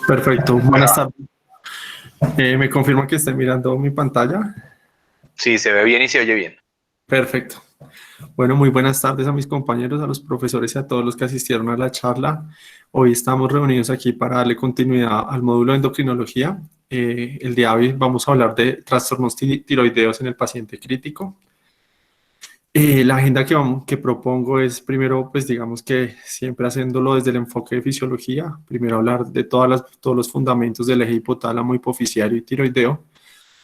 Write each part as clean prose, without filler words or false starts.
Perfecto, buenas tardes. ¿Me confirma que esté mirando mi pantalla? Sí, se ve bien y se oye bien. Perfecto. Bueno, muy buenas tardes a mis compañeros, a los profesores y a todos los que asistieron a la charla. Hoy estamos reunidos aquí para darle continuidad al módulo de endocrinología. El día de hoy vamos a hablar de trastornos tiroideos en el paciente crítico. La agenda que propongo es primero, pues digamos que siempre haciéndolo desde el enfoque de fisiología. Primero hablar de todos los fundamentos del eje hipotálamo, hipoficiario y tiroideo.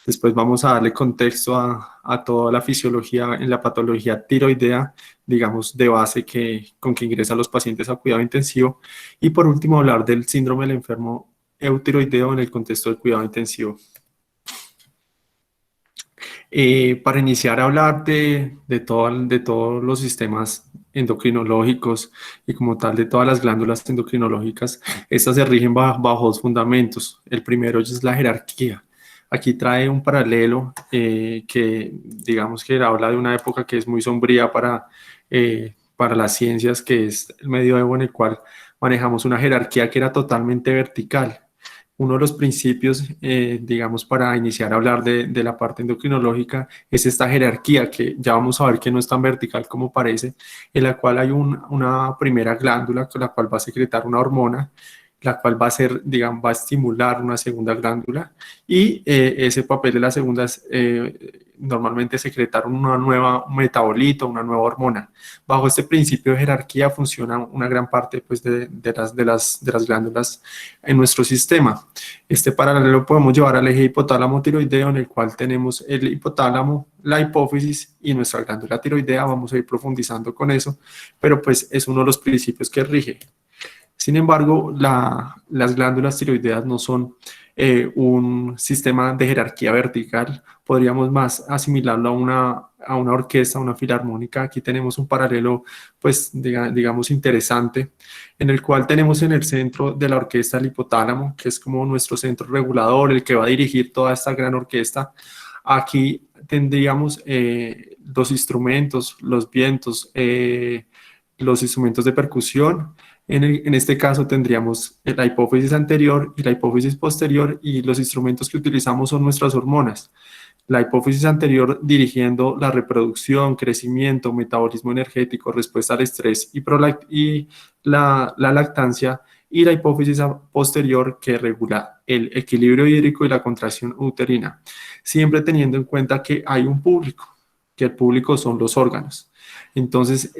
Después vamos a darle contexto a toda la fisiología en la patología tiroidea, digamos, de base con que ingresan los pacientes a cuidado intensivo. Y por último, hablar del síndrome del enfermo eutiroideo en el contexto del cuidado intensivo. Para iniciar a hablar de todos los sistemas endocrinológicos y como tal de todas las glándulas endocrinológicas, estas se rigen bajo dos fundamentos. El primero es la jerarquía. Aquí trae un paralelo que digamos que habla de una época que es muy sombría para las ciencias, que es el medioevo en el cual manejamos una jerarquía que era totalmente vertical. Uno de los principios, digamos, para iniciar a hablar de la parte endocrinológica es esta jerarquía que ya vamos a ver que no es tan vertical como parece, en la cual hay una primera glándula con la cual va a secretar una hormona, la cual va a ser, digamos, va a estimular una segunda glándula y ese papel de la segunda es normalmente secretar una nueva metabolito, una nueva hormona. Bajo este principio de jerarquía funciona una gran parte pues, de las glándulas en nuestro sistema. Este paralelo lo podemos llevar al eje hipotálamo tiroideo, en el cual tenemos el hipotálamo, la hipófisis y nuestra glándula tiroidea. Vamos a ir profundizando con eso, pero pues es uno de los principios que rige. Sin embargo, las glándulas tiroideas no son un sistema de jerarquía vertical. Podríamos más asimilarlo a una orquesta, a una filarmónica. Aquí tenemos un paralelo, pues, digamos, interesante, en el cual tenemos en el centro de la orquesta el hipotálamo, que es como nuestro centro regulador, el que va a dirigir toda esta gran orquesta. Aquí tendríamos los instrumentos, los vientos, los instrumentos de percusión. En este caso tendríamos la hipófisis anterior y la hipófisis posterior, y los instrumentos que utilizamos son nuestras hormonas. La hipófisis anterior dirigiendo la reproducción, crecimiento, metabolismo energético, respuesta al estrés y la lactancia, y la hipófisis posterior que regula el equilibrio hídrico y la contracción uterina, siempre teniendo en cuenta que hay un público, que el público son los órganos. Entonces,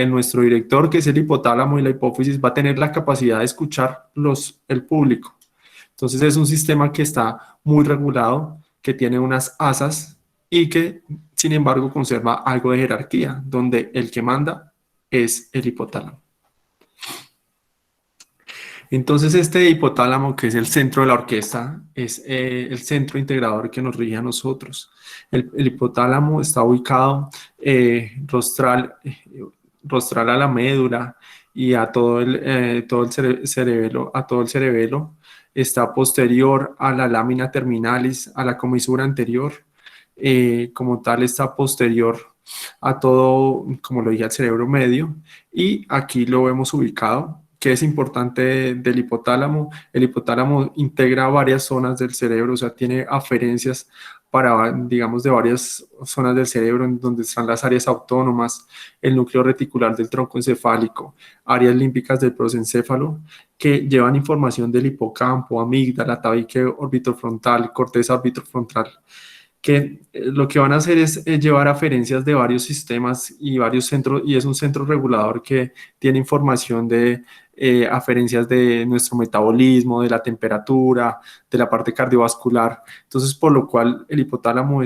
nuestro director, que es el hipotálamo y la hipófisis, va a tener la capacidad de escuchar el público. Entonces, es un sistema que está muy regulado, que tiene unas asas y que, sin embargo, conserva algo de jerarquía, donde el que manda es el hipotálamo. Entonces, este hipotálamo, que es el centro de la orquesta, es el centro integrador que nos rige a nosotros. El hipotálamo está ubicado rostral a la médula y a todo el cerebelo, a todo el cerebelo. Está posterior a la lámina terminalis, a la comisura anterior. Como tal, está posterior a todo, como lo dije, al cerebro medio. Y aquí lo vemos ubicado. ¿Qué es importante del hipotálamo? El hipotálamo integra varias zonas del cerebro, o sea, tiene aferencias para, digamos, de varias zonas del cerebro, en donde están las áreas autónomas, el núcleo reticular del tronco encefálico, áreas límbicas del prosencéfalo, que llevan información del hipocampo, amígdala, tabique orbitofrontal, corteza orbitofrontal, que lo que van a hacer es llevar aferencias de varios sistemas y varios centros, y es un centro regulador que tiene información de aferencias de nuestro metabolismo, de la temperatura, de la parte cardiovascular. Entonces, por lo cual el hipotálamo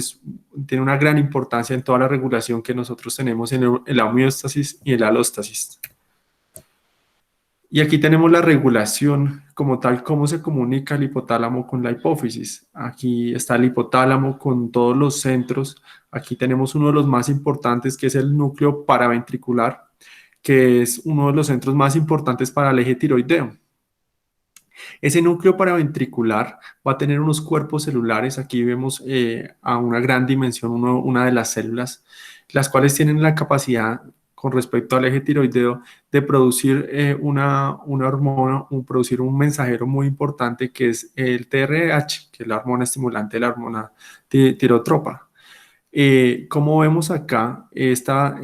tiene una gran importancia en toda la regulación que nosotros tenemos en la homeostasis y en la alóstasis. Y aquí tenemos la regulación como tal, cómo se comunica el hipotálamo con la hipófisis. Aquí está el hipotálamo con todos los centros. Aquí tenemos uno de los más importantes, que es el núcleo paraventricular, que es uno de los centros más importantes para el eje tiroideo. Ese núcleo paraventricular va a tener unos cuerpos celulares. Aquí vemos a una gran dimensión una de las células, las cuales tienen la capacidad con respecto al eje tiroideo de producir una hormona, producir un mensajero muy importante que es el TRH, que es la hormona estimulante de la hormona tirotropa. Como vemos acá, esta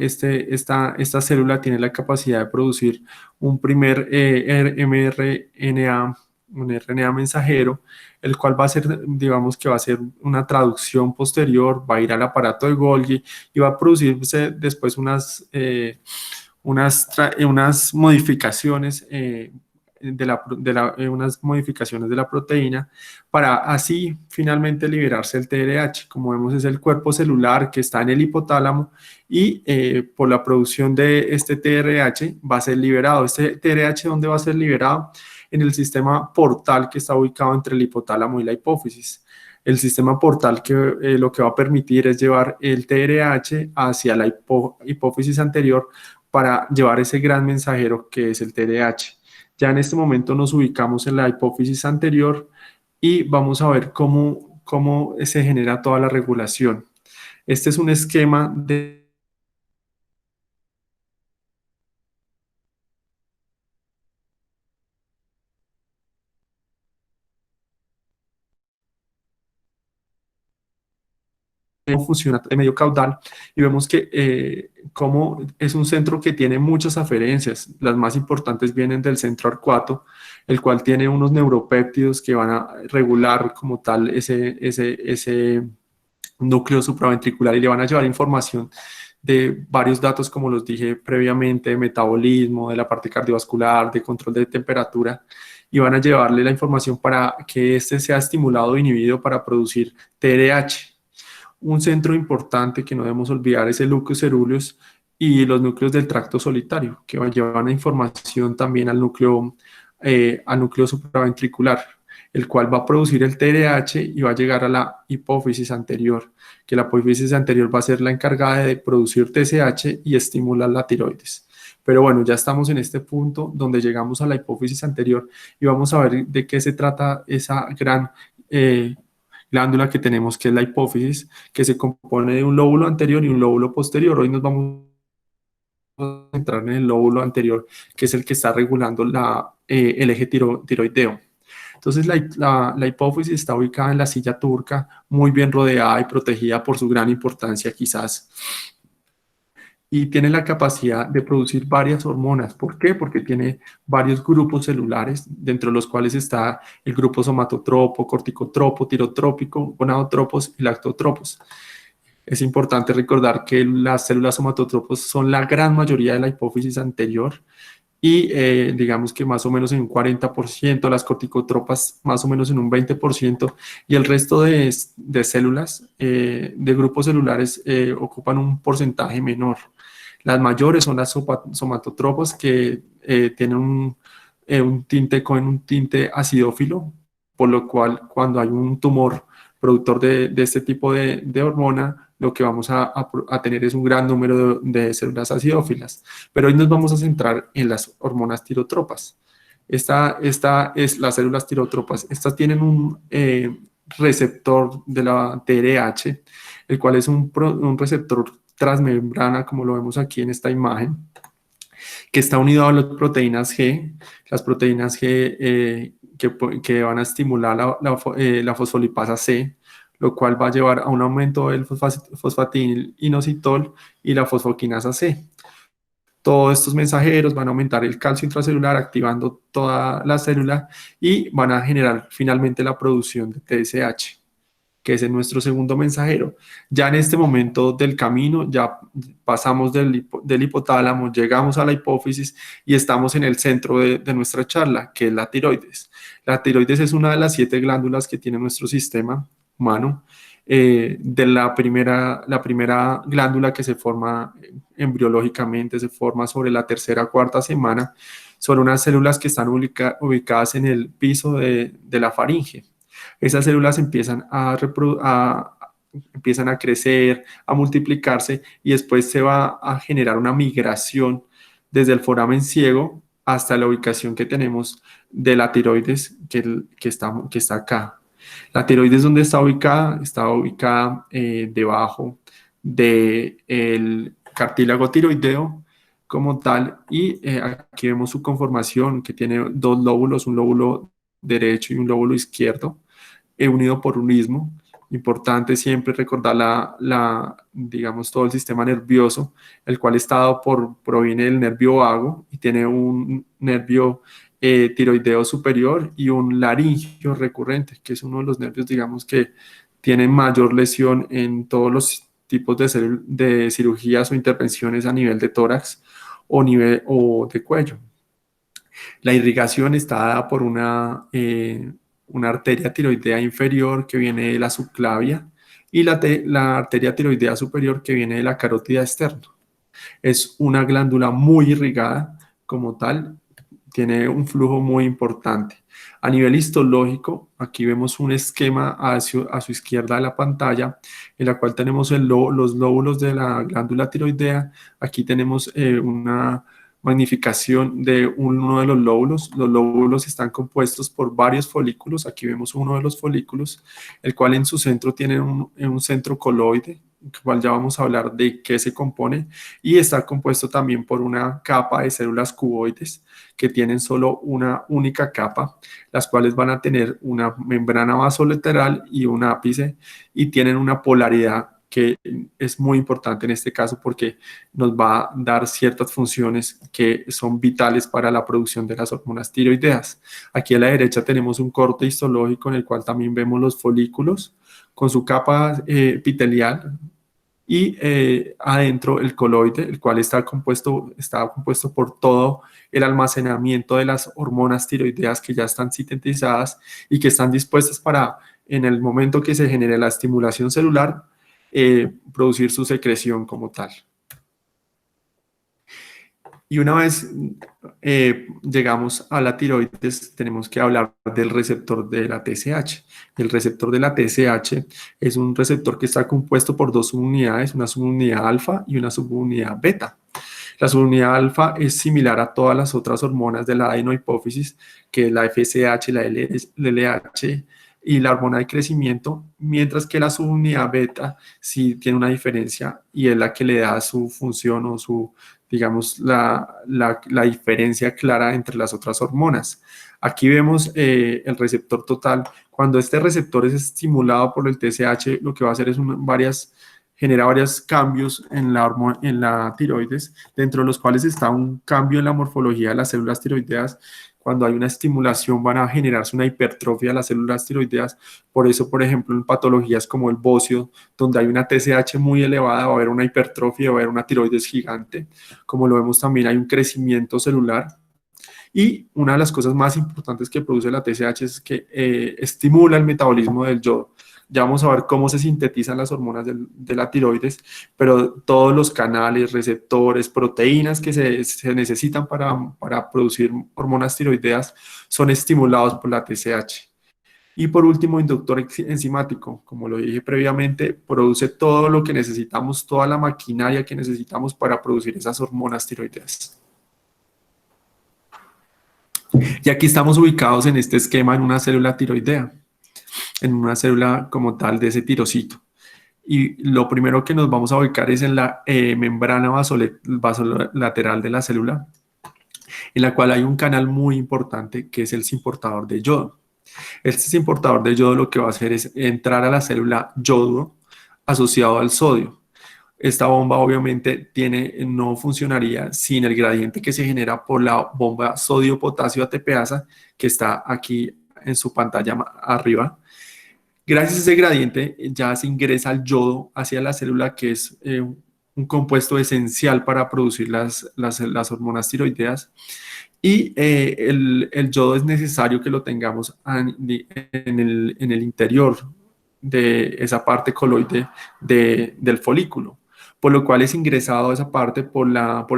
célula tiene la capacidad de producir un primer mRNA, un RNA mensajero, el cual va a ser, digamos que va a ser una traducción posterior, va a ir al aparato de Golgi y va a producirse después unas modificaciones unas modificaciones de la proteína para así finalmente liberarse el TRH. Como vemos, es el cuerpo celular que está en el hipotálamo y por la producción de este TRH va a ser liberado. ¿Este TRH dónde va a ser liberado? En el sistema portal que está ubicado entre el hipotálamo y la hipófisis. El sistema portal que lo que va a permitir es llevar el TRH hacia la hipófisis anterior para llevar ese gran mensajero que es el TRH. Ya en este momento nos ubicamos en la hipófisis anterior y vamos a ver cómo se genera toda la regulación. Este es un esquema de cómo funciona el medio caudal y vemos que cómo es un centro que tiene muchas aferencias. Las más importantes vienen del centro arcuato, el cual tiene unos neuropéptidos que van a regular como tal ese núcleo supraventricular y le van a llevar información de varios datos, como los dije previamente, de metabolismo, de la parte cardiovascular, de control de temperatura, y van a llevarle la información para que éste sea estimulado o inhibido para producir TRH. Un centro importante que no debemos olvidar es el núcleo ceruleus y los núcleos del tracto solitario, que llevan información también al núcleo supraventricular, el cual va a producir el TRH y va a llegar a la hipófisis anterior, que la hipófisis anterior va a ser la encargada de producir TSH y estimular la tiroides. Pero bueno, ya estamos en este punto donde llegamos a la hipófisis anterior y vamos a ver de qué se trata esa gran glándula que tenemos, que es la hipófisis, que se compone de un lóbulo anterior y un lóbulo posterior. Hoy nos vamos a centrar en el lóbulo anterior, que es el que está regulando el eje tiroideo. Entonces, la hipófisis está ubicada en la silla turca, muy bien rodeada y protegida por su gran importancia, quizás. Y tiene la capacidad de producir varias hormonas. ¿Por qué? Porque tiene varios grupos celulares, dentro de los cuales está el grupo somatotropo, corticotropo, tirotrópico, gonadotropos y lactotropos. Es importante recordar que las células somatotropos son la gran mayoría de la hipófisis anterior y digamos que más o menos en un 40%, las corticotropas más o menos en un 20% y el resto de células, de grupos celulares, ocupan un porcentaje menor. Las mayores son las somatotropas que tienen un tinte acidófilo, por lo cual cuando hay un tumor productor de este tipo de hormona, lo que vamos a tener es un gran número de células acidófilas. Pero hoy nos vamos a centrar en las hormonas tirotropas. Esta es las células tirotropas. Estas tienen un receptor de la TRH, el cual es un receptor transmembrana, como lo vemos aquí en esta imagen, que está unido a las proteínas G. Las proteínas G que van a estimular la fosfolipasa C, lo cual va a llevar a un aumento del fosfatininositol y la fosfoquinasa C. Todos estos mensajeros van a aumentar el calcio intracelular, activando toda la célula y van a generar finalmente la producción de TSH, que es nuestro segundo mensajero. Ya en este momento del camino, ya pasamos del hipotálamo, llegamos a la hipófisis y estamos en el centro de nuestra charla, que es la tiroides. La tiroides es una de las 7 glándulas que tiene nuestro sistema humano. De la primera glándula que se forma embriológicamente, se forma sobre la tercera o cuarta semana, son unas células que están ubicadas en el piso de la faringe. Esas células empiezan a crecer, a multiplicarse y después se va a generar una migración desde el foramen ciego hasta la ubicación que tenemos de la tiroides que está acá. La tiroides, ¿dónde está ubicada? Está ubicada debajo del cartílago tiroideo, como tal, y aquí vemos su conformación, que tiene dos lóbulos, un lóbulo derecho y un lóbulo izquierdo, unido por un istmo. Importante siempre recordar digamos, todo el sistema nervioso, el cual proviene del nervio vago y tiene un nervio tiroideo superior y un laringio recurrente, que es uno de los nervios, digamos, que tienen mayor lesión en todos los tipos de cirugías o intervenciones a nivel de tórax o de cuello. La irrigación está dada por una arteria tiroidea inferior que viene de la subclavia y la arteria tiroidea superior que viene de la carótida externa. Es una glándula muy irrigada como tal, tiene un flujo muy importante. A nivel histológico, aquí vemos un esquema a su izquierda de la pantalla, en la cual tenemos los lóbulos de la glándula tiroidea. Aquí tenemos una magnificación de uno de los lóbulos. Los lóbulos están compuestos por varios folículos. Aquí vemos uno de los folículos, el cual en su centro tiene un centro coloide, el cual ya vamos a hablar de qué se compone, y está compuesto también por una capa de células cuboides que tienen solo una única capa, las cuales van a tener una membrana vasolateral y un ápice, y tienen una polaridad que es muy importante en este caso porque nos va a dar ciertas funciones que son vitales para la producción de las hormonas tiroideas. Aquí a la derecha tenemos un corte histológico en el cual también vemos los folículos con su capa epitelial, y adentro el coloide, el cual está compuesto por todo el almacenamiento de las hormonas tiroideas que ya están sintetizadas y que están dispuestas para, en el momento que se genere la estimulación celular, producir su secreción como tal. Y una vez llegamos a la tiroides, tenemos que hablar del receptor de la TSH. El receptor de la TSH es un receptor que está compuesto por dos subunidades, una subunidad alfa y una subunidad beta. La subunidad alfa es similar a todas las otras hormonas de la adenohipófisis, que es la FSH, la LH y la hormona de crecimiento, mientras que la subunidad beta sí tiene una diferencia y es la que le da su función o digamos, la diferencia clara entre las otras hormonas. Aquí vemos el receptor total. Cuando este receptor es estimulado por el TSH, lo que va a hacer es genera varios cambios en la tiroides, dentro de los cuales está un cambio en la morfología de las células tiroideas. Cuando hay una estimulación van a generarse una hipertrofia de las células tiroideas. Por eso, por ejemplo, en patologías como el bocio, donde hay una TSH muy elevada, va a haber una hipertrofia, va a haber una tiroides gigante. Como lo vemos también, hay un crecimiento celular. Y una de las cosas más importantes que produce la TSH es que estimula el metabolismo del yodo. Ya vamos a ver cómo se sintetizan las hormonas de la tiroides, pero todos los canales, receptores, proteínas que se necesitan para producir hormonas tiroideas son estimulados por la TSH. Y por último, inductor enzimático, como lo dije previamente, produce todo lo que necesitamos, toda la maquinaria que necesitamos para producir esas hormonas tiroideas. Y aquí estamos ubicados en este esquema en una célula tiroidea, en una célula como tal de ese tirocito. Y lo primero que nos vamos a ubicar es en la membrana vasolateral de la célula, en la cual hay un canal muy importante que es el simportador de yodo. Este simportador de yodo lo que va a hacer es entrar a la célula yodo asociado al sodio. Esta bomba obviamente no funcionaría sin el gradiente que se genera por la bomba sodio-potasio ATPasa que está aquí en su pantalla arriba. Gracias a ese gradiente ya se ingresa el yodo hacia la célula, que es un compuesto esencial para producir las hormonas tiroideas. Y el yodo es necesario que lo tengamos en el interior de esa parte coloide del folículo, por lo cual es ingresado a esa parte por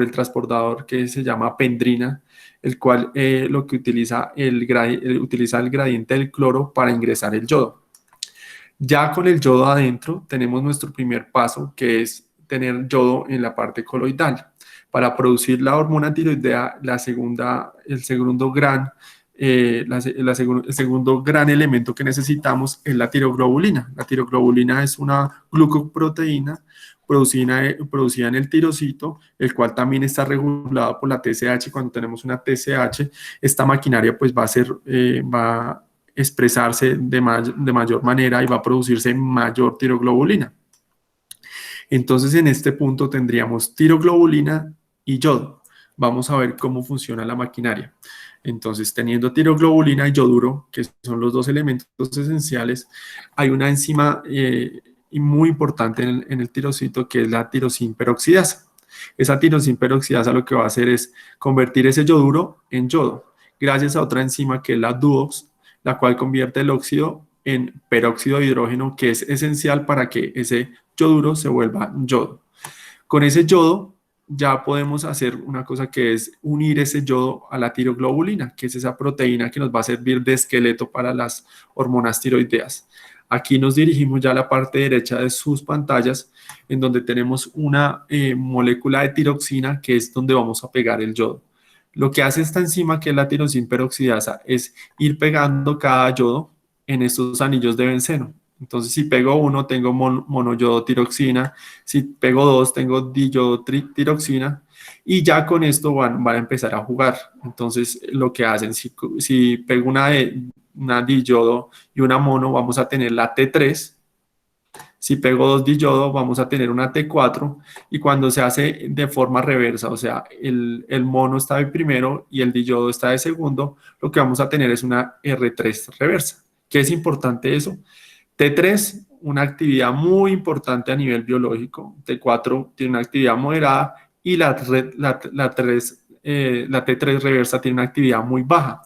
el transportador que se llama pendrina, el cual lo que utiliza utiliza el gradiente del cloro para ingresar el yodo. Ya con el yodo adentro tenemos nuestro primer paso, que es tener yodo en la parte coloidal. Para producir la hormona tiroidea, el segundo gran el segundo gran elemento que necesitamos es la tiroglobulina. La tiroglobulina es una glucoproteína producida en el tirocito, el cual también está regulado por la TSH. Cuando tenemos una TSH, esta maquinaria pues va a expresarse de mayor manera y va a producirse mayor tiroglobulina. Entonces, en este punto tendríamos tiroglobulina y yodo. Vamos a ver cómo funciona la maquinaria. Entonces, teniendo tiroglobulina y yoduro, que son los dos elementos esenciales, hay una enzima muy importante en el tirocito, que es la tirosin peroxidasa. Esa tirosin peroxidasa lo que va a hacer es convertir ese yoduro en yodo, gracias a otra enzima que es la DUOX, la cual convierte el óxido en peróxido de hidrógeno, que es esencial para que ese yoduro se vuelva yodo. Con ese yodo ya podemos hacer una cosa, que es unir ese yodo a la tiroglobulina, que es esa proteína que nos va a servir de esqueleto para las hormonas tiroideas. Aquí nos dirigimos ya a la parte derecha de sus pantallas, en donde tenemos una molécula de tiroxina, que es donde vamos a pegar el yodo. Lo que hace esta enzima, que es la tirosin peroxidasa, es ir pegando cada yodo en estos anillos de benceno. Entonces, si pego uno, tengo monoyodotiroxina. Si pego dos, tengo diyodotiroxina. Y ya con esto van a empezar a jugar. Entonces, lo que hacen, si pego una diyodo y una mono, vamos a tener la T3. Si pego dos diyodo, vamos a tener una T4. Y cuando se hace de forma reversa, o sea, el mono está de primero y el diyodo está de segundo, lo que vamos a tener es una R3 reversa. ¿Qué es importante eso? T3, una actividad muy importante a nivel biológico. T4 tiene una actividad moderada y la T3 reversa tiene una actividad muy baja,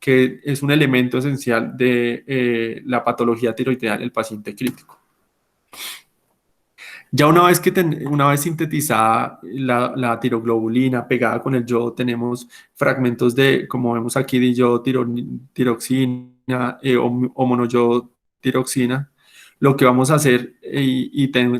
que es un elemento esencial de la patología tiroidea en el paciente crítico. Ya una vez sintetizada la tiroglobulina pegada con el yodo, tenemos fragmentos como vemos aquí, de yodo tiroxina o monoyodotiroxina. Lo que vamos a hacer,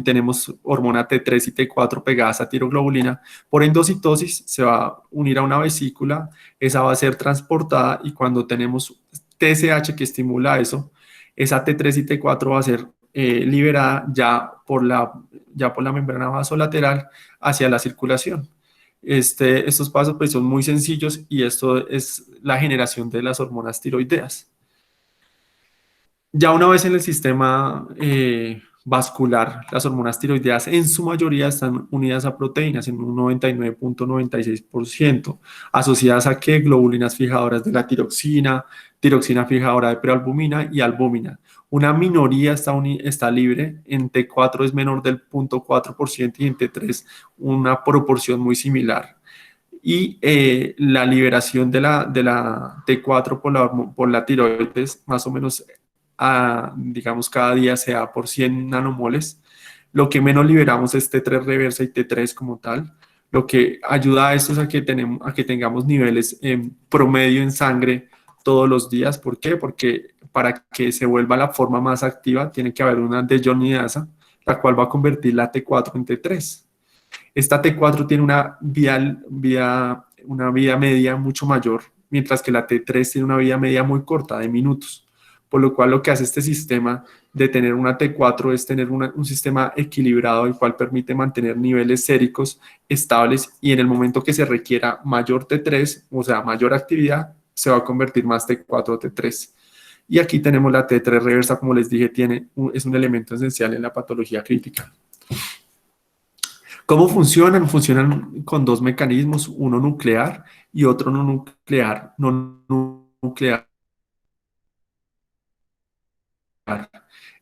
tenemos hormona T3 y T4 pegadas a tiroglobulina, por endocitosis se va a unir a una vesícula, esa va a ser transportada, y cuando tenemos TSH que estimula eso, esa T3 y T4 va a ser liberada ya por la membrana vasolateral hacia la circulación. Estos pasos pues son muy sencillos, y esto es la generación de las hormonas tiroideas. Ya una vez en el sistema vascular, las hormonas tiroideas en su mayoría están unidas a proteínas en un 99.96%, asociadas a ¿qué? Globulinas fijadoras de la tiroxina fijadora de prealbumina y albúmina. Una minoría está libre, en T4 es menor del 0.4% y en T3 una proporción muy similar. Y la liberación de la T4 por la tiroides, más o menos, digamos, cada día se da por 100 nanomoles. Lo que menos liberamos es T3 reversa y T3 como tal. Lo que ayuda a esto es a que tengamos niveles en promedio en sangre todos los días. ¿Por qué? Porque para que se vuelva la forma más activa, tiene que haber una deionidasa, la cual va a convertir la T4 en T3. Esta T4 tiene una vida media mucho mayor, mientras que la T3 tiene una vida media muy corta, de minutos. Por lo cual, lo que hace este sistema de tener una T4 es tener un sistema equilibrado, el cual permite mantener niveles séricos estables, y en el momento que se requiera mayor T3, o sea, mayor actividad, se va a convertir más T4 o T3. Y aquí tenemos la T3 reversa, como les dije, es un elemento esencial en la patología crítica. ¿Cómo funcionan? Funcionan con dos mecanismos, uno nuclear y otro no nuclear. No nuclear.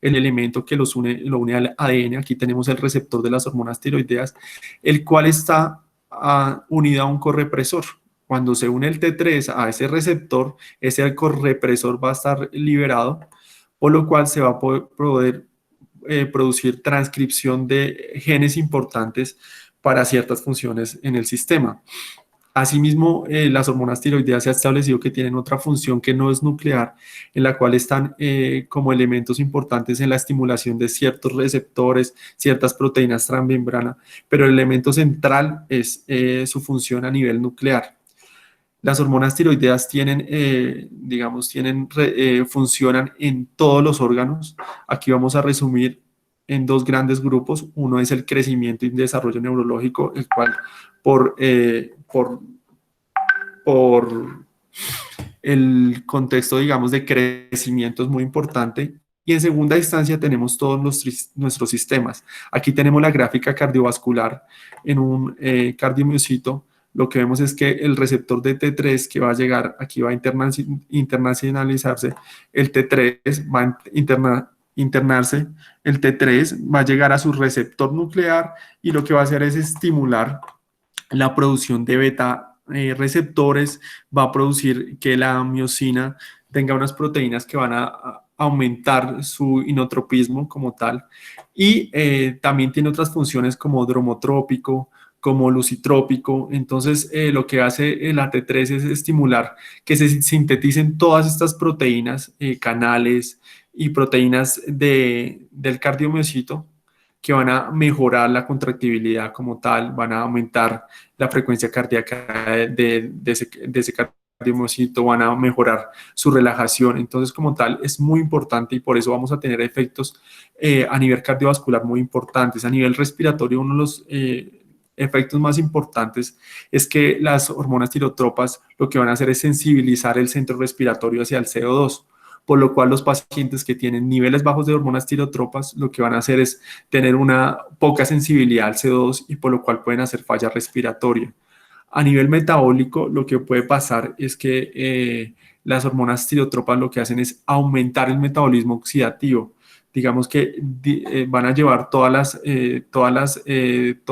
El elemento que lo une al ADN, aquí tenemos el receptor de las hormonas tiroideas, el cual está unido a un correpresor. Cuando se une el T3 a ese receptor, ese correpresor va a estar liberado, por lo cual se va a poder producir transcripción de genes importantes para ciertas funciones en el sistema. Asimismo, las hormonas tiroideas se ha establecido que tienen otra función que no es nuclear, en la cual están como elementos importantes en la estimulación de ciertos receptores, ciertas proteínas transmembrana, pero el elemento central es su función a nivel nuclear. Las hormonas tiroideas tienen, digamos, funcionan en todos los órganos. Aquí vamos a resumir en dos grandes grupos. Uno es el crecimiento y desarrollo neurológico, el cual por, por el contexto, digamos, de crecimiento es muy importante. Y en segunda instancia tenemos todos nuestros sistemas. Aquí tenemos la gráfica cardiovascular en un cardiomiocito. Lo que vemos es que el receptor de T3 que va a llegar, aquí va a internacionalizarse, el T3 va a internarse, el T3 va a llegar a su receptor nuclear y lo que va a hacer es estimular la producción de beta receptores, va a producir que la miosina tenga unas proteínas que van a aumentar su inotropismo como tal, y también tiene otras funciones como dromotrópico, como lucitrópico. Entonces lo que hace el AT3 es estimular que se sinteticen todas estas proteínas, canales y proteínas del cardiomiocito, que van a mejorar la contractibilidad como tal, van a aumentar la frecuencia cardíaca de ese cardiomocito, van a mejorar su relajación. Entonces, como tal, es muy importante y por eso vamos a tener efectos a nivel cardiovascular muy importantes. A nivel respiratorio, uno de los efectos más importantes es que las hormonas tirotropas lo que van a hacer es sensibilizar el centro respiratorio hacia el CO2, por lo cual los pacientes que tienen niveles bajos de hormonas tirotropas lo que van a hacer es tener una poca sensibilidad al CO2 y por lo cual pueden hacer falla respiratoria. A nivel metabólico, lo que puede pasar es que las hormonas tirotropas lo que hacen es aumentar el metabolismo oxidativo. Digamos que van a llevar todo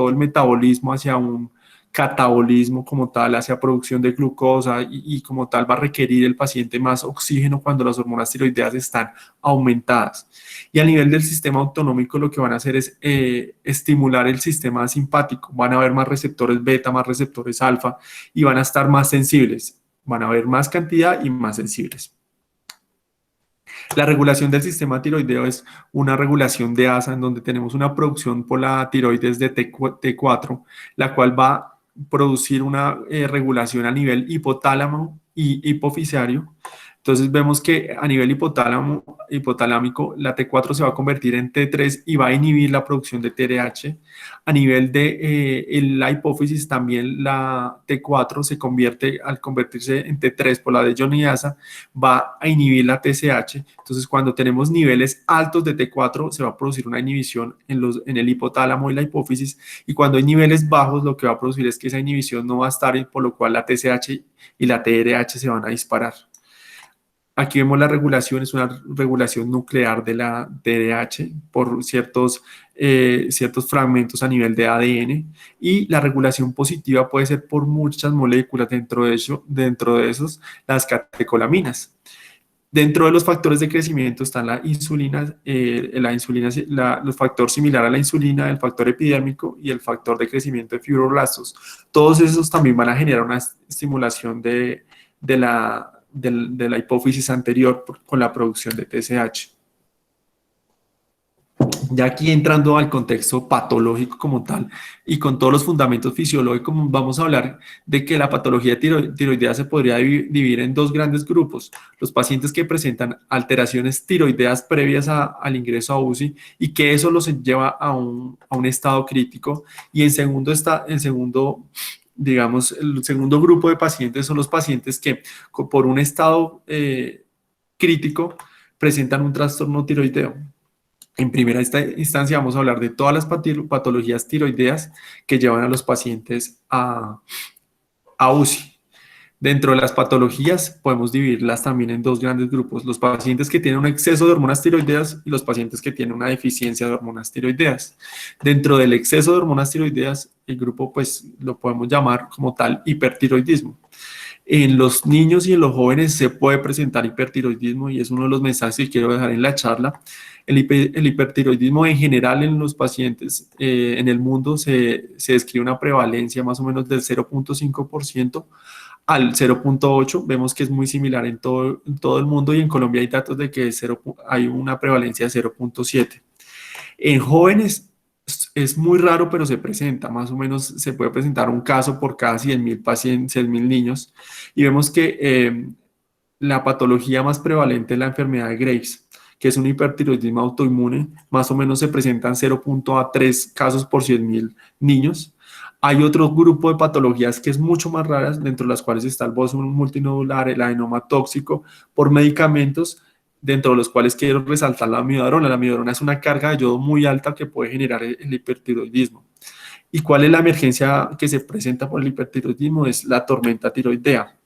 el metabolismo hacia un catabolismo como tal, hacia producción de glucosa y como tal va a requerir el paciente más oxígeno cuando las hormonas tiroideas están aumentadas. Y a nivel del sistema autonómico lo que van a hacer es estimular el sistema simpático. Van a haber más receptores beta, más receptores alfa y van a estar más sensibles. Van a haber más cantidad y más sensibles. La regulación del sistema tiroideo es una regulación de ASA en donde tenemos una producción por la tiroides de T4, la cual va a producir una regulación a nivel hipotálamo y hipofisario. Entonces vemos que a nivel hipotalámico la T4 se va a convertir en T3 y va a inhibir la producción de TRH. A nivel de la hipófisis también la T4 se convierte, al convertirse en T3 por la deyoniasa, va a inhibir la TSH. Entonces cuando tenemos niveles altos de T4 se va a producir una inhibición en el hipotálamo y la hipófisis, y cuando hay niveles bajos lo que va a producir es que esa inhibición no va a estar y por lo cual la TSH y la TRH se van a disparar. Aquí vemos la regulación, es una regulación nuclear de la TRH por ciertos fragmentos a nivel de ADN, y la regulación positiva puede ser por muchas moléculas, dentro de esos las catecolaminas. Dentro de los factores de crecimiento están la insulina, los factores similares a la insulina, el factor epidérmico y el factor de crecimiento de fibroblastos. Todos esos también van a generar una estimulación de la hipófisis anterior con la producción de TSH. Ya aquí entrando al contexto patológico como tal y con todos los fundamentos fisiológicos, vamos a hablar de que la patología tiroidea se podría dividir en dos grandes grupos: los pacientes que presentan alteraciones tiroideas previas al ingreso a UCI y que eso los lleva a un estado crítico, y digamos, el segundo grupo de pacientes son los pacientes que por un estado crítico presentan un trastorno tiroideo. En primera instancia vamos a hablar de todas las patologías tiroideas que llevan a los pacientes a UCI. Dentro de las patologías podemos dividirlas también en dos grandes grupos: los pacientes que tienen un exceso de hormonas tiroideas y los pacientes que tienen una deficiencia de hormonas tiroideas. Dentro del exceso de hormonas tiroideas, el grupo pues lo podemos llamar como tal hipertiroidismo. En los niños y en los jóvenes se puede presentar hipertiroidismo y es uno de los mensajes que quiero dejar en la charla. El hipertiroidismo en general en los pacientes en el mundo se describe una prevalencia más o menos del 0.5% al 0.8%. Vemos que es muy similar en todo el mundo, y en Colombia hay datos de que hay una prevalencia de 0.7%. En jóvenes Es muy raro, pero se presenta, más o menos se puede presentar un caso por cada 100.000 pacientes, 100.000 niños, y vemos que la patología más prevalente es la enfermedad de Graves, que es un hipertiroidismo autoinmune, más o menos se presentan 0,3 casos por 100.000 niños. Hay otro grupo de patologías que es mucho más raras, dentro de las cuales está el bosón multinodular, el adenoma tóxico, por medicamentos, dentro de los cuales quiero resaltar la amiodarona. La amiodarona es una carga de yodo muy alta que puede generar el hipertiroidismo. ¿Y cuál es la emergencia que se presenta por el hipertiroidismo? Es la tormenta tiroidea.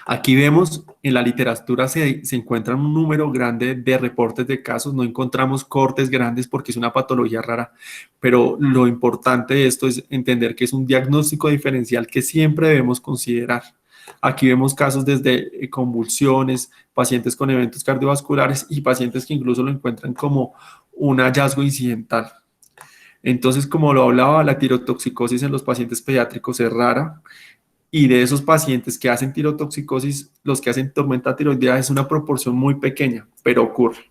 Aquí vemos en la literatura se encuentra un número grande de reportes de casos, no encontramos cortes grandes porque es una patología rara, pero lo importante de esto es entender que es un diagnóstico diferencial que siempre debemos considerar. Aquí vemos casos desde convulsiones, pacientes con eventos cardiovasculares y pacientes que incluso lo encuentran como un hallazgo incidental. Entonces, como lo hablaba, la tirotoxicosis en los pacientes pediátricos es rara, y de esos pacientes que hacen tirotoxicosis, los que hacen tormenta tiroidea es una proporción muy pequeña, pero ocurre.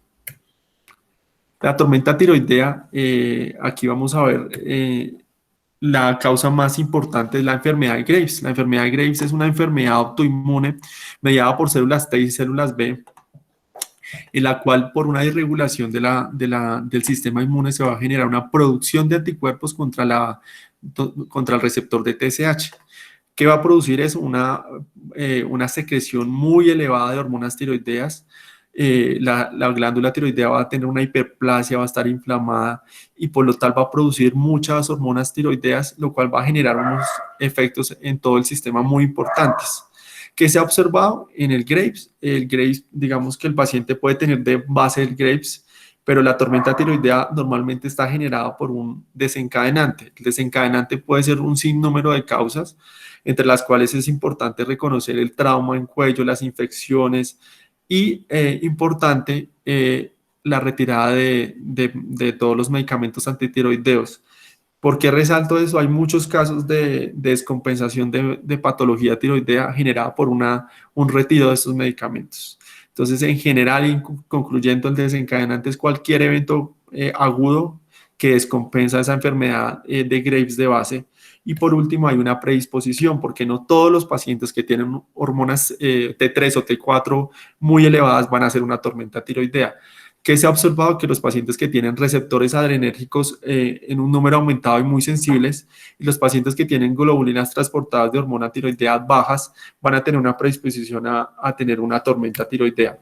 La tormenta tiroidea, aquí vamos a ver, la causa más importante es la enfermedad de Graves. La enfermedad de Graves es una enfermedad autoinmune mediada por células T y células B, en la cual por una irregulación del sistema inmune se va a generar una producción de anticuerpos contra el receptor de TSH. ¿Qué va a producir eso? Una secreción muy elevada de hormonas tiroideas. La glándula tiroidea va a tener una hiperplasia, va a estar inflamada y por lo tal va a producir muchas hormonas tiroideas, lo cual va a generar unos efectos en todo el sistema muy importantes. ¿Qué se ha observado en el Graves? El Graves, digamos que el paciente puede tener de base el Graves, pero la tormenta tiroidea normalmente está generada por un desencadenante. El desencadenante puede ser un sinnúmero de causas, entre las cuales es importante reconocer el trauma en cuello, las infecciones y importante la retirada de todos los medicamentos antitiroideos. ¿Por qué resalto eso? Hay muchos casos de descompensación de patología tiroidea generada por un retiro de estos medicamentos. Entonces, en general, y concluyendo, el desencadenante es cualquier evento agudo que descompensa esa enfermedad de Graves de base. Y por último, hay una predisposición, porque no todos los pacientes que tienen hormonas T3 o T4 muy elevadas van a hacer una tormenta tiroidea. Que se ha observado que los pacientes que tienen receptores adrenérgicos en un número aumentado y muy sensibles, y los pacientes que tienen globulinas transportadas de hormona tiroidea bajas, van a tener una predisposición a tener una tormenta tiroidea.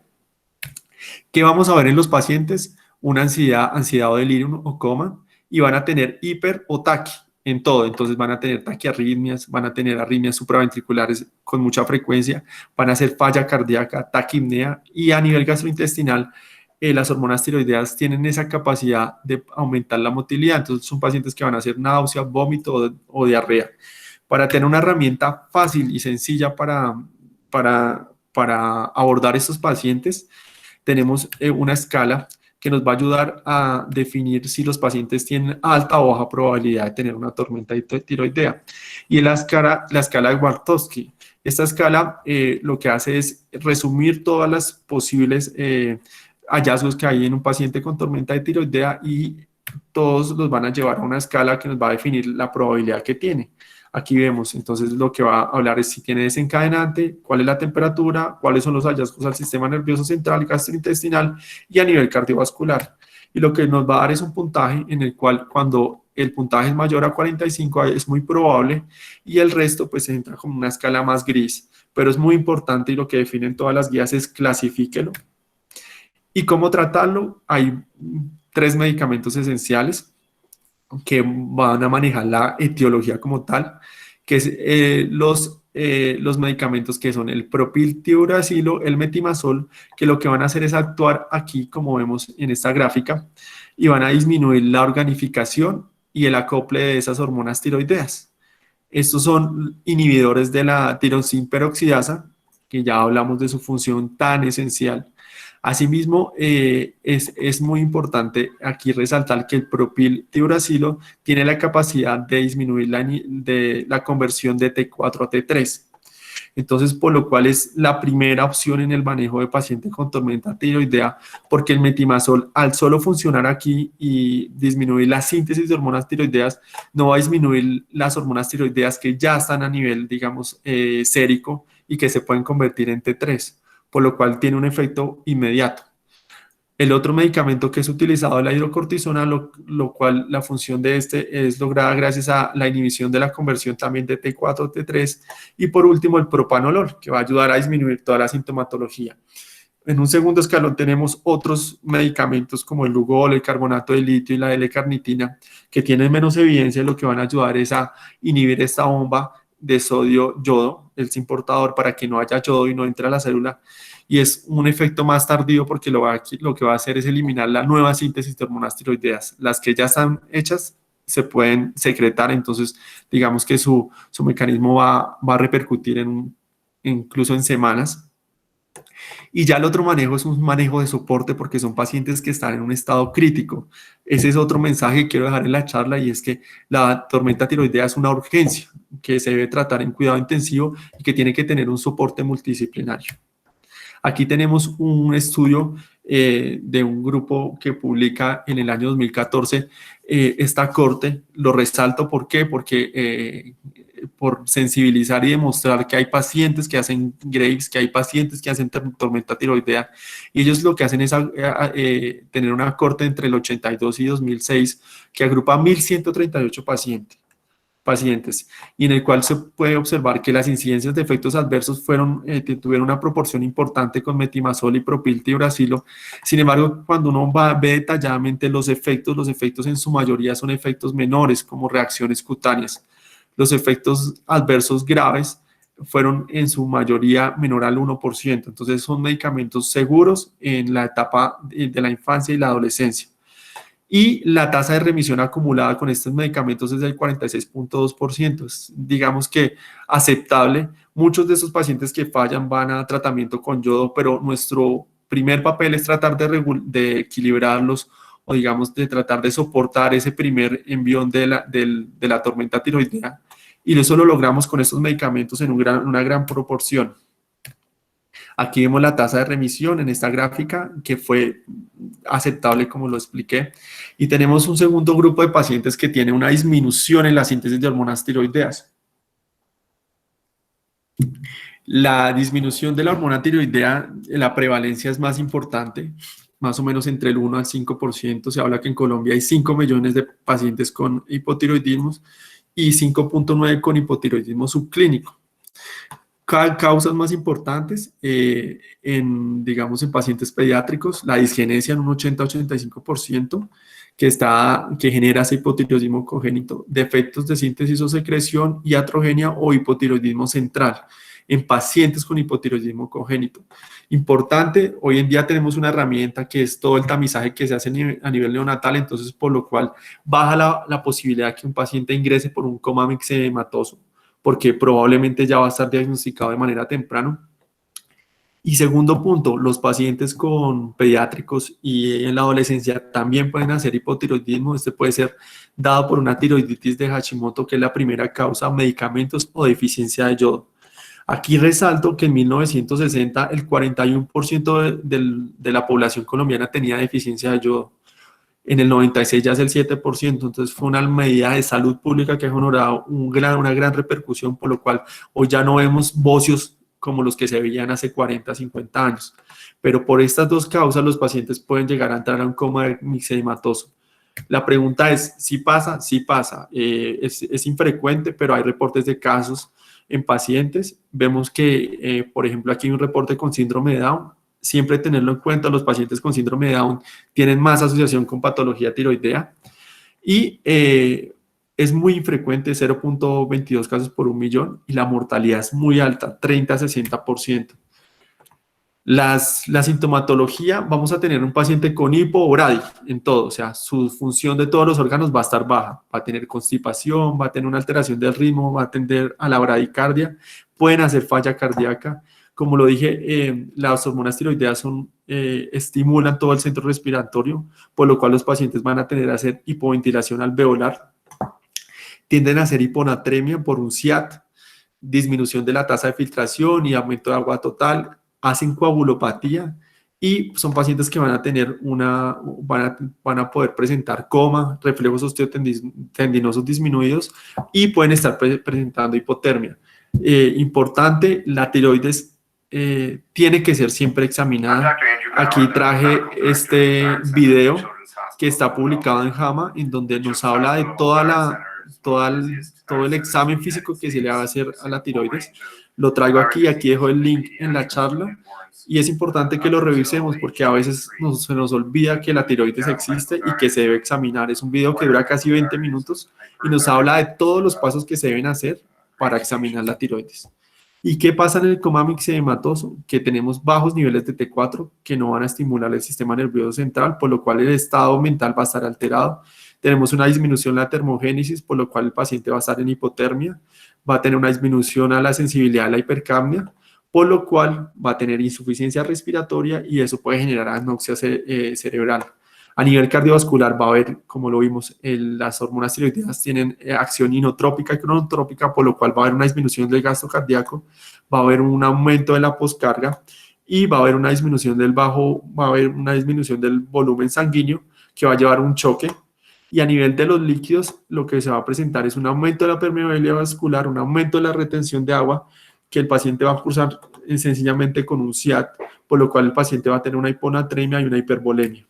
¿Qué vamos a ver en los pacientes? Una ansiedad o delirio o coma, y van a tener hiper o taqui en todo. Entonces van a tener taquiarritmias, van a tener arritmias supraventriculares con mucha frecuencia, van a hacer falla cardíaca, taquipnea, y a nivel gastrointestinal, las hormonas tiroideas tienen esa capacidad de aumentar la motilidad. Entonces son pacientes que van a hacer náusea, vómito o diarrea. Para tener una herramienta fácil y sencilla para abordar estos pacientes, tenemos una escala que nos va a ayudar a definir si los pacientes tienen alta o baja probabilidad de tener una tormenta tiroidea. Y es la escala de Wartowski. Esta escala lo que hace es resumir todas las posibles hallazgos que hay en un paciente con tormenta de tiroidea, y todos los van a llevar a una escala que nos va a definir la probabilidad que tiene. Aquí vemos, entonces lo que va a hablar es si tiene desencadenante, cuál es la temperatura, cuáles son los hallazgos al sistema nervioso central y gastrointestinal y a nivel cardiovascular. Y lo que nos va a dar es un puntaje en el cual, cuando el puntaje es mayor a 45, es muy probable, y el resto pues entra como una escala más gris. Pero es muy importante, y lo que definen todas las guías es clasifíquelo. ¿Y cómo tratarlo? Hay 3 medicamentos esenciales que van a manejar la etiología como tal, que es los medicamentos que son el propiltiuracilo, el metimazol, que lo que van a hacer es actuar aquí, como vemos en esta gráfica, y van a disminuir la organificación y el acople de esas hormonas tiroideas. Estos son inhibidores de la tirosin peroxidasa, que ya hablamos de su función tan esencial. Asimismo, es muy importante aquí resaltar que el propiltiuracilo tiene la capacidad de disminuir la conversión de T4 a T3. Entonces, por lo cual es la primera opción en el manejo de pacientes con tormenta tiroidea, porque el metimazol, al solo funcionar aquí y disminuir la síntesis de hormonas tiroideas, no va a disminuir las hormonas tiroideas que ya están a nivel, digamos, sérico y que se pueden convertir en T3, por lo cual tiene un efecto inmediato. El otro medicamento que es utilizado es la hidrocortisona, lo cual la función de este es lograda gracias a la inhibición de la conversión también de T4 a T3. Y por último, el propanolol, que va a ayudar a disminuir toda la sintomatología. En un segundo escalón tenemos otros medicamentos como el Lugol, el carbonato de litio y la L-carnitina, que tienen menos evidencia y lo que van a ayudar es a inhibir esta bomba de sodio-yodo, el importador, para que no haya yodo y no entre a la célula. Y es un efecto más tardío porque lo que va a hacer es eliminar la nueva síntesis de hormonas tiroideas. Las que ya están hechas se pueden secretar, entonces digamos que su mecanismo va a repercutir incluso en semanas. Y ya el otro manejo es un manejo de soporte porque son pacientes que están en un estado crítico. Ese es otro mensaje que quiero dejar en la charla y es que la tormenta tiroidea es una urgencia que se debe tratar en cuidado intensivo y que tiene que tener un soporte multidisciplinario. Aquí tenemos un estudio de un grupo que publica en el año 2014 esta corte. Lo resalto, ¿por qué? Porque por sensibilizar y demostrar que hay pacientes que hacen Graves, que hay pacientes que hacen tormenta tiroidea, y ellos lo que hacen es tener una corte entre el 82 y 2006 que agrupa 1.138 pacientes, y en el cual se puede observar que las incidencias de efectos adversos tuvieron una proporción importante con metimazol y propiltiuracilo. Sin embargo, cuando uno ve detalladamente los efectos en su mayoría son efectos menores, como reacciones cutáneas. Los efectos adversos graves fueron en su mayoría menor al 1%. Entonces, son medicamentos seguros en la etapa de la infancia y la adolescencia. Y la tasa de remisión acumulada con estos medicamentos es del 46.2%. Digamos que aceptable. Muchos de esos pacientes que fallan van a tratamiento con yodo, pero nuestro primer papel es tratar de equilibrarlos o digamos de tratar de soportar ese primer envión de la tormenta tiroidea. Y eso lo logramos con estos medicamentos en una gran proporción. Aquí vemos la tasa de remisión en esta gráfica, que fue aceptable, como lo expliqué. Y tenemos un segundo grupo de pacientes que tiene una disminución en la síntesis de hormonas tiroideas. La disminución de la hormona tiroidea, la prevalencia es más importante, más o menos entre el 1 al 5%. Se habla que en Colombia hay 5 millones de pacientes con hipotiroidismo y 5.9 con hipotiroidismo subclínico. Causas más importantes digamos, en pacientes pediátricos, la disgenesia en un 80-85%, que genera ese hipotiroidismo congénito, defectos de síntesis o secreción y atrogenia o hipotiroidismo central en pacientes con hipotiroidismo congénito. Importante, hoy en día tenemos una herramienta que es todo el tamizaje que se hace a nivel neonatal, entonces por lo cual baja la posibilidad que un paciente ingrese por un coma mixedematoso, porque probablemente ya va a estar diagnosticado de manera temprana. Y segundo punto, los pacientes con pediátricos y en la adolescencia también pueden hacer hipotiroidismo. Este puede ser dado por una tiroiditis de Hashimoto, que es la primera causa, medicamentos o deficiencia de yodo. Aquí resalto que en 1960 el 41% de la población colombiana tenía deficiencia de yodo. En el 96 ya es el 7%, entonces fue una medida de salud pública que ha generado una gran repercusión, por lo cual hoy ya no vemos bocios como los que se veían hace 40, 50 años. Pero por estas dos causas los pacientes pueden llegar a entrar a un coma mixedematoso. La pregunta es, ¿sí pasa? Sí pasa. Es infrecuente, pero hay reportes de casos en pacientes. Vemos que, por ejemplo, aquí hay un reporte con síndrome de Down. Siempre tenerlo en cuenta, los pacientes con síndrome de Down tienen más asociación con patología tiroidea y es muy infrecuente, 0.22 casos por 1.000.000, y la mortalidad es muy alta, 30-60%. La sintomatología, vamos a tener un paciente con hipo o bradi en todo, o sea, su función de todos los órganos va a estar baja, va a tener constipación, va a tener una alteración del ritmo, va a tender a la bradicardia, pueden hacer falla cardíaca. Como lo dije, las hormonas tiroideas estimulan todo el centro respiratorio, por lo cual los pacientes van a tener a hacer hipoventilación alveolar, tienden a hacer hiponatremia por un SIAT, disminución de la tasa de filtración y aumento de agua total, hacen coagulopatía y son pacientes que van a tener van a poder presentar coma, reflejos osteotendinosos disminuidos y pueden estar presentando hipotermia. Importante, la tiroides tiene que ser siempre examinada. Aquí traje este video que está publicado en JAMA, en donde nos habla de todo el examen físico que se le va a hacer a la tiroides. Lo traigo aquí dejo el link en la charla. Y es importante que lo revisemos porque a veces se nos olvida que la tiroides existe y que se debe examinar. Es un video que dura casi 20 minutos y nos habla de todos los pasos que se deben hacer para examinar la tiroides. ¿Y qué pasa en el coma mixedematoso? Que tenemos bajos niveles de T4 que no van a estimular el sistema nervioso central, por lo cual el estado mental va a estar alterado. Tenemos una disminución en la termogénesis, por lo cual el paciente va a estar en hipotermia, va a tener una disminución a la sensibilidad de la hipercapnia, por lo cual va a tener insuficiencia respiratoria y eso puede generar anoxia cerebral. A nivel cardiovascular va a haber, como lo vimos, las hormonas tiroideas tienen acción inotrópica y cronotrópica, por lo cual va a haber una disminución del gasto cardíaco, va a haber un aumento de la poscarga y va a haber una disminución del volumen sanguíneo que va a llevar un choque. Y a nivel de los líquidos, lo que se va a presentar es un aumento de la permeabilidad vascular, un aumento de la retención de agua, que el paciente va a cursar sencillamente con un SIAT, por lo cual el paciente va a tener una hiponatremia y una hipervolemia.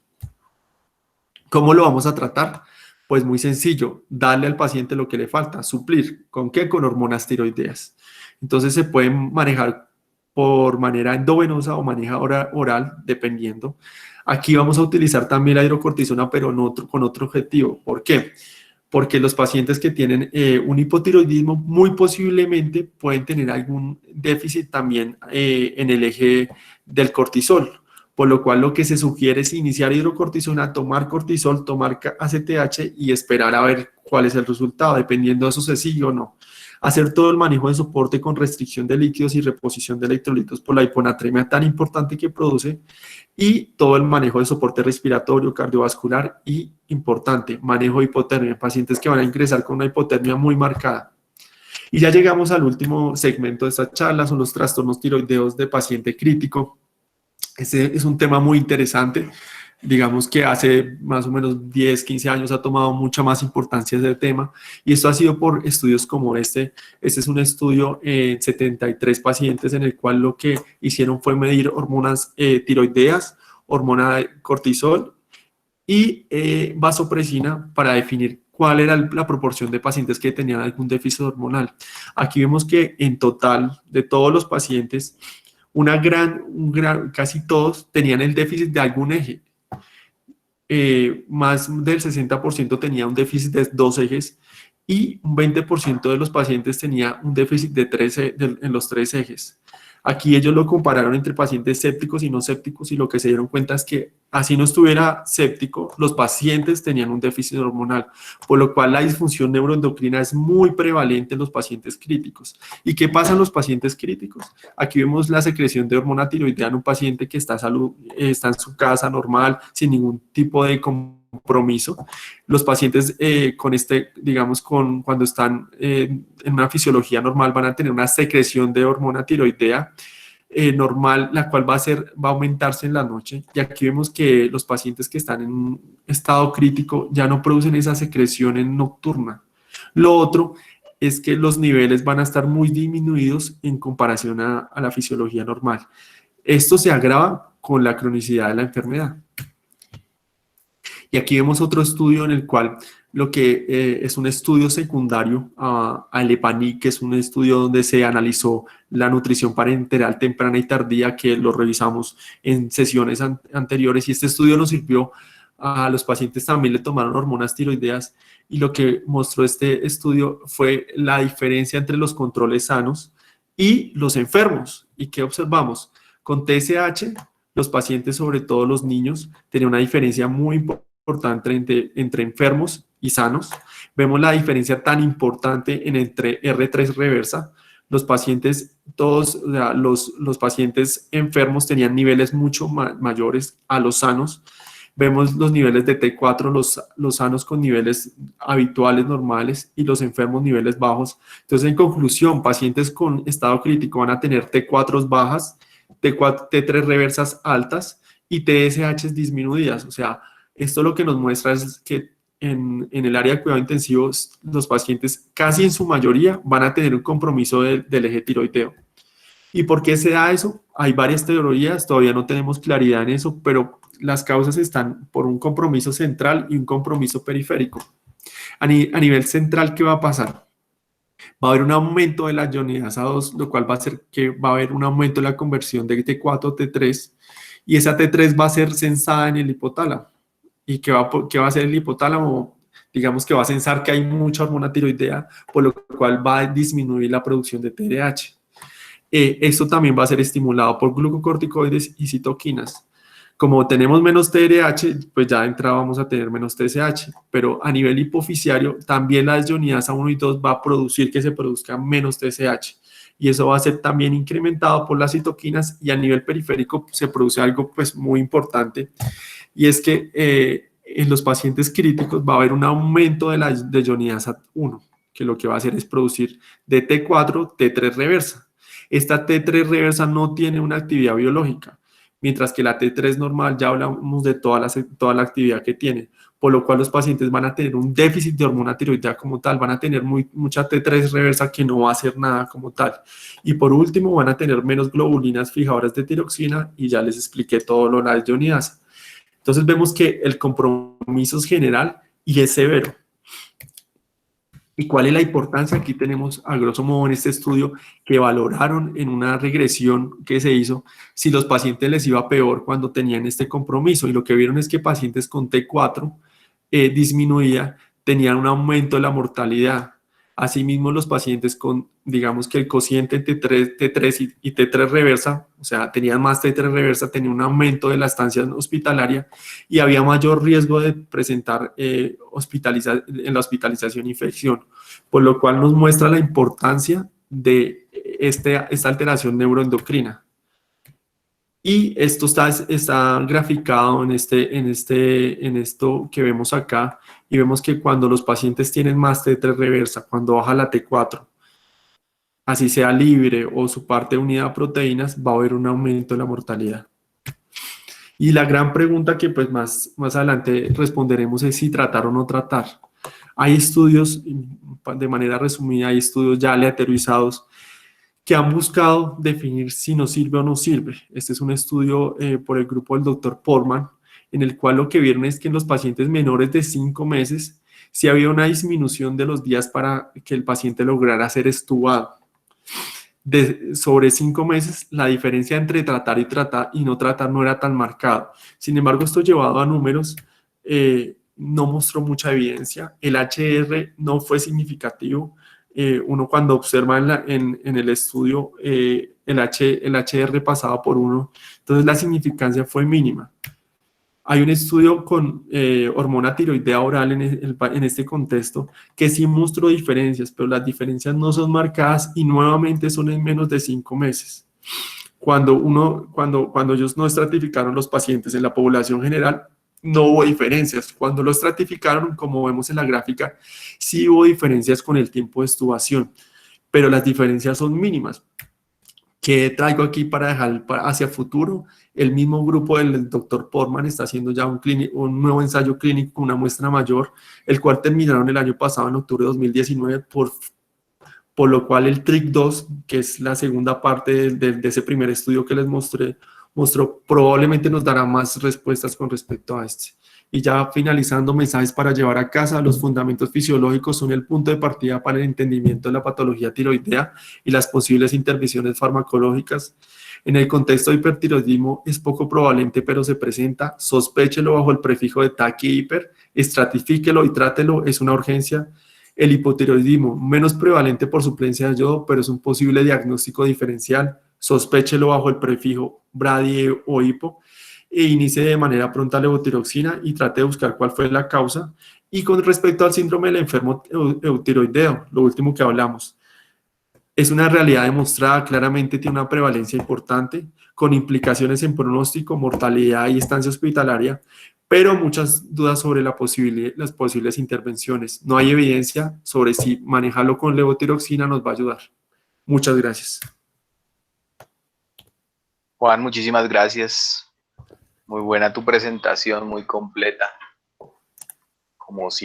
¿Cómo lo vamos a tratar? Pues muy sencillo, darle al paciente lo que le falta, suplir. ¿Con qué? Con hormonas tiroideas. Entonces se pueden manejar por manera endovenosa o maneja oral, dependiendo. Aquí vamos a utilizar también la hidrocortisona, pero con otro objetivo. ¿Por qué? Porque los pacientes que tienen un hipotiroidismo muy posiblemente pueden tener algún déficit también en el eje del cortisol, por lo cual lo que se sugiere es iniciar hidrocortisona, tomar cortisol, tomar ACTH y esperar a ver cuál es el resultado, dependiendo de eso se sigue o no. Hacer todo el manejo de soporte con restricción de líquidos y reposición de electrolitos por la hiponatremia tan importante que produce, y todo el manejo de soporte respiratorio, cardiovascular y, importante, manejo de hipotermia, pacientes que van a ingresar con una hipotermia muy marcada. Y ya llegamos al último segmento de esta charla, son los trastornos tiroideos de paciente crítico. Este es un tema muy interesante. Digamos que hace más o menos 10, 15 años ha tomado mucha más importancia ese tema y esto ha sido por estudios como este. Este es un estudio en 73 pacientes en el cual lo que hicieron fue medir hormonas tiroideas, hormona de cortisol y vasopresina para definir cuál era la proporción de pacientes que tenían algún déficit hormonal. Aquí vemos que en total de todos los pacientes, casi todos tenían el déficit de algún eje. Más del 60% tenía un déficit de 2 ejes y un 20% de los pacientes tenía un déficit en los 3 ejes. Aquí ellos lo compararon entre pacientes sépticos y no sépticos y lo que se dieron cuenta es que así no estuviera séptico, los pacientes tenían un déficit hormonal, por lo cual la disfunción neuroendocrina es muy prevalente en los pacientes críticos. ¿Y qué pasa en los pacientes críticos? Aquí vemos la secreción de hormona tiroidea en un paciente que está en su casa normal, sin ningún tipo de compromiso. Los pacientes cuando están en una fisiología normal van a tener una secreción de hormona tiroidea normal, la cual va a aumentarse en la noche. Y aquí vemos que los pacientes que están en un estado crítico ya no producen esa secreción en nocturna. Lo otro es que los niveles van a estar muy disminuidos en comparación a la fisiología normal. Esto se agrava con la cronicidad de la enfermedad. Y aquí vemos otro estudio en el cual lo que es un estudio secundario al EPANIC, que es un estudio donde se analizó la nutrición parenteral temprana y tardía, que lo revisamos en sesiones anteriores, y este estudio nos sirvió a los pacientes también le tomaron hormonas tiroideas, y lo que mostró este estudio fue la diferencia entre los controles sanos y los enfermos. ¿Y qué observamos? Con TSH, los pacientes, sobre todo los niños, tenían una diferencia muy importante entre enfermos y sanos. Vemos la diferencia tan importante entre R3 reversa. Los pacientes, los pacientes enfermos tenían niveles mucho mayores a los sanos. Vemos los niveles de T4, los sanos con niveles habituales, normales, y los enfermos niveles bajos. Entonces, en conclusión, pacientes con estado crítico van a tener T4 bajas, T3 reversas altas y TSH disminuidas. O sea, esto lo que nos muestra es que en el área de cuidado intensivo, los pacientes casi en su mayoría van a tener un compromiso del eje tiroideo. ¿Y por qué se da eso? Hay varias teorías, todavía no tenemos claridad en eso, pero las causas están por un compromiso central y un compromiso periférico. A nivel central, ¿qué va a pasar? Va a haber un aumento de la ionidasa 2, lo cual va a hacer que va a haber un aumento de la conversión de T4 a T3, y esa T3 va a ser sensada en el hipotálamo. ¿Y qué va a hacer el hipotálamo? Digamos que va a sensar que hay mucha hormona tiroidea, por lo cual va a disminuir la producción de TDH. Esto también va a ser estimulado por glucocorticoides y citoquinas. Como tenemos menos TRH, pues ya de entrada vamos a tener menos TSH, pero a nivel hipoficiario también la desionidasa 1 y 2 va a producir que se produzca menos TSH, y eso va a ser también incrementado por las citoquinas, y a nivel periférico se produce algo pues muy importante, y es que en los pacientes críticos va a haber un aumento de la desionidasa 1, que lo que va a hacer es producir de T4 T3 reversa. Esta T3 reversa no tiene una actividad biológica, mientras que la T3 normal ya hablamos de toda la actividad que tiene, por lo cual los pacientes van a tener un déficit de hormona tiroidea como tal, van a tener mucha T3 reversa que no va a hacer nada como tal. Y por último, van a tener menos globulinas fijadoras de tiroxina, y ya les expliqué todo lo de la ionidasa. Entonces vemos que el compromiso es general y es severo. ¿Y cuál es la importancia? Aquí tenemos, a grosso modo, en este estudio que valoraron en una regresión que se hizo si los pacientes les iba peor cuando tenían este compromiso, y lo que vieron es que pacientes con T4 disminuía tenían un aumento de la mortalidad. Asimismo, los pacientes con, digamos que el cociente T3 y T3 reversa, o sea, tenían más T3 reversa, tenían un aumento de la estancia hospitalaria y había mayor riesgo de presentar en la hospitalización infección, por lo cual nos muestra la importancia de esta alteración neuroendocrina. Y esto está graficado en esto que vemos acá, y vemos que cuando los pacientes tienen más T3 reversa, cuando baja la T4, así sea libre o su parte unida a proteínas, va a haber un aumento en la mortalidad. Y la gran pregunta que pues más adelante responderemos es si tratar o no tratar. Hay estudios, de manera resumida, hay estudios ya aleatorizados que han buscado definir si nos sirve o no sirve. Este es un estudio por el grupo del Dr. Portman, en el cual lo que vieron es que en los pacientes menores de 5 meses sí había una disminución de los días para que el paciente lograra ser extubado. Sobre 5 meses, la diferencia entre tratar y no tratar no era tan marcada. Sin embargo, esto llevado a números no mostró mucha evidencia. El HR no fue significativo. Uno cuando observa en el estudio el HR pasaba por 1, entonces la significancia fue mínima. Hay un estudio con hormona tiroidea oral en este contexto que sí mostró diferencias, pero las diferencias no son marcadas y nuevamente son en menos de 5 meses. Cuando ellos no estratificaron los pacientes en la población general, no hubo diferencias. Cuando lo estratificaron, como vemos en la gráfica, sí hubo diferencias con el tiempo de extubación, pero las diferencias son mínimas. ¿Qué traigo aquí para dejar hacia futuro? El mismo grupo del Dr. Portman está haciendo ya un nuevo ensayo clínico con una muestra mayor, el cual terminaron el año pasado, en octubre de 2019, por lo cual el TRIC2, que es la segunda parte de ese primer estudio que les mostró, probablemente nos dará más respuestas con respecto a este. Y ya finalizando, mensajes para llevar a casa: los fundamentos fisiológicos son el punto de partida para el entendimiento de la patología tiroidea y las posibles intervenciones farmacológicas. En el contexto de hipertiroidismo es poco probable, pero se presenta. Sospéchelo bajo el prefijo de TAC y hiper, estratifíquelo y trátelo, es una urgencia. El hipotiroidismo, menos prevalente por suplencia de yodo, pero es un posible diagnóstico diferencial. Sospéchelo bajo el prefijo BRADI o hipo, e inicie de manera pronta la levotiroxina y trate de buscar cuál fue la causa. Y con respecto al síndrome del enfermo eutiroideo, lo último que hablamos, es una realidad demostrada, claramente tiene una prevalencia importante, con implicaciones en pronóstico, mortalidad y estancia hospitalaria, pero muchas dudas sobre las posibles intervenciones. No hay evidencia sobre si manejarlo con levotiroxina nos va a ayudar. Muchas gracias. Juan, muchísimas gracias. Muy buena tu presentación, muy completa, como siempre.